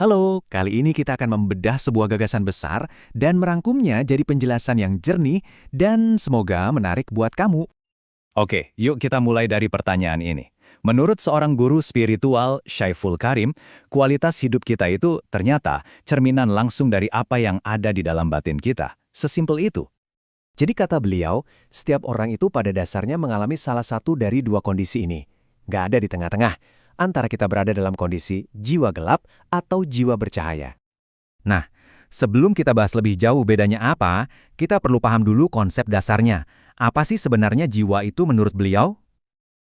Halo, kali ini kita akan membedah sebuah gagasan besar dan merangkumnya jadi penjelasan yang jernih dan semoga menarik buat kamu. Oke, yuk kita mulai dari pertanyaan ini. Menurut seorang guru spiritual, Syaiful Karim, kualitas hidup kita itu ternyata cerminan langsung dari apa yang ada di dalam batin kita. Sesimpel itu. Jadi kata beliau, setiap orang itu pada dasarnya mengalami salah satu dari dua kondisi ini. Nggak ada di tengah-tengah, antara kita berada dalam kondisi jiwa gelap atau jiwa bercahaya. Nah, sebelum kita bahas lebih jauh bedanya apa, kita perlu paham dulu konsep dasarnya. Apa sih sebenarnya jiwa itu menurut beliau?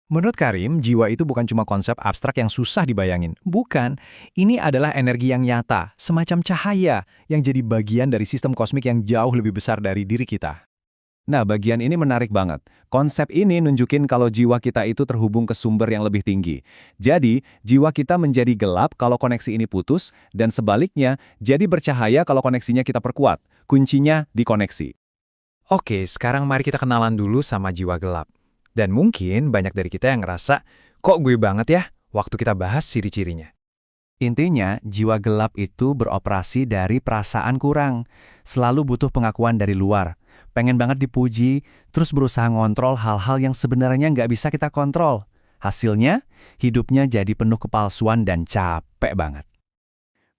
Menurut Karim, jiwa itu bukan cuma konsep abstrak yang susah dibayangin. Bukan, ini adalah energi yang nyata, semacam cahaya yang jadi bagian dari sistem kosmik yang jauh lebih besar dari diri kita. Nah, bagian ini menarik banget. Konsep ini nunjukin kalau jiwa kita itu terhubung ke sumber yang lebih tinggi. Jadi, jiwa kita menjadi gelap kalau koneksi ini putus, dan sebaliknya, jadi bercahaya kalau koneksinya kita perkuat. Kuncinya di koneksi. Oke, sekarang mari kita kenalan dulu sama jiwa gelap. Dan mungkin banyak dari kita yang ngerasa, kok gue banget ya, waktu kita bahas ciri-cirinya. Intinya, jiwa gelap itu beroperasi dari perasaan kurang. Selalu butuh pengakuan dari luar. Pengen banget dipuji, terus berusaha ngontrol hal-hal yang sebenarnya nggak bisa kita kontrol. Hasilnya, hidupnya jadi penuh kepalsuan dan capek banget.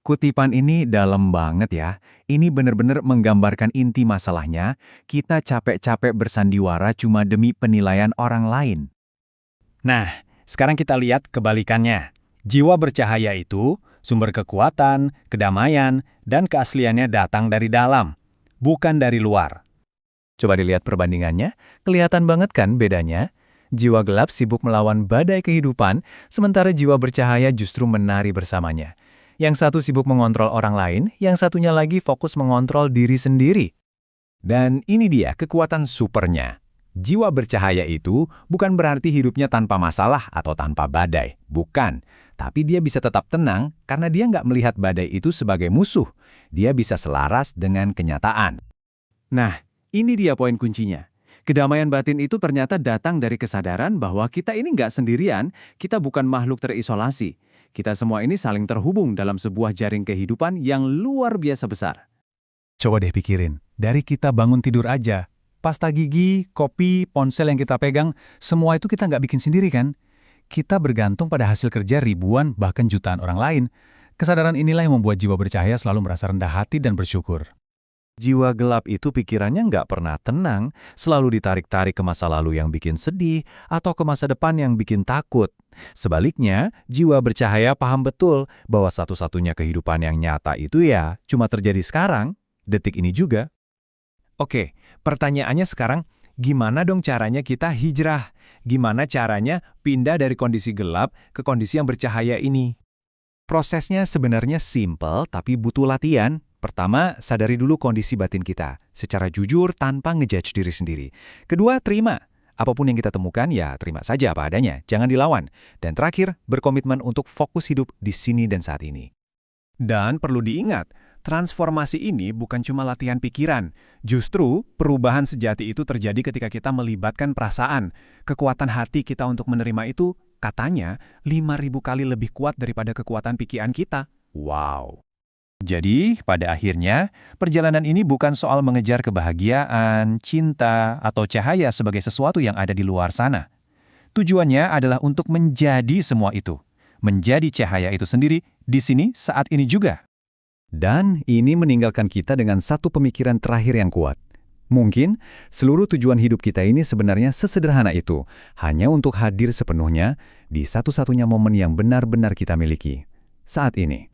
Kutipan ini dalam banget ya. Ini benar-benar menggambarkan inti masalahnya. Kita capek-capek bersandiwara cuma demi penilaian orang lain. Nah, sekarang kita lihat kebalikannya. Jiwa bercahaya itu, sumber kekuatan, kedamaian, dan keasliannya datang dari dalam, bukan dari luar. Coba dilihat perbandingannya, kelihatan banget kan bedanya? Jiwa gelap sibuk melawan badai kehidupan, sementara jiwa bercahaya justru menari bersamanya. Yang satu sibuk mengontrol orang lain, yang satunya lagi fokus mengontrol diri sendiri. Dan ini dia kekuatan supernya. Jiwa bercahaya itu bukan berarti hidupnya tanpa masalah atau tanpa badai, bukan. Tapi dia bisa tetap tenang karena dia nggak melihat badai itu sebagai musuh. Dia bisa selaras dengan kenyataan. Nah, ini dia poin kuncinya. Kedamaian batin itu ternyata datang dari kesadaran bahwa kita ini nggak sendirian, kita bukan makhluk terisolasi. Kita semua ini saling terhubung dalam sebuah jaring kehidupan yang luar biasa besar. Coba deh pikirin, dari kita bangun tidur aja, pasta gigi, kopi, ponsel yang kita pegang, semua itu kita nggak bikin sendiri kan? Kita bergantung pada hasil kerja ribuan bahkan jutaan orang lain. Kesadaran inilah yang membuat jiwa bercahaya selalu merasa rendah hati dan bersyukur. Jiwa gelap itu pikirannya nggak pernah tenang, selalu ditarik-tarik ke masa lalu yang bikin sedih atau ke masa depan yang bikin takut. Sebaliknya, jiwa bercahaya paham betul bahwa satu-satunya kehidupan yang nyata itu ya cuma terjadi sekarang, detik ini juga. Oke, pertanyaannya sekarang, gimana dong caranya kita hijrah? Gimana caranya pindah dari kondisi gelap ke kondisi yang bercahaya ini? Prosesnya sebenarnya simpel tapi butuh latihan. Pertama, sadari dulu kondisi batin kita, secara jujur tanpa ngejudge diri sendiri. Kedua, terima. Apapun yang kita temukan, ya terima saja apa adanya, jangan dilawan. Dan terakhir, berkomitmen untuk fokus hidup di sini dan saat ini. Dan perlu diingat, transformasi ini bukan cuma latihan pikiran. Justru, perubahan sejati itu terjadi ketika kita melibatkan perasaan. Kekuatan hati kita untuk menerima itu, katanya, 5.000 kali lebih kuat daripada kekuatan pikiran kita. Wow! Jadi, pada akhirnya, perjalanan ini bukan soal mengejar kebahagiaan, cinta, atau cahaya sebagai sesuatu yang ada di luar sana. Tujuannya adalah untuk menjadi semua itu. Menjadi cahaya itu sendiri, di sini, saat ini juga. Dan ini meninggalkan kita dengan satu pemikiran terakhir yang kuat. Mungkin, seluruh tujuan hidup kita ini sebenarnya sesederhana itu, hanya untuk hadir sepenuhnya di satu-satunya momen yang benar-benar kita miliki, saat ini.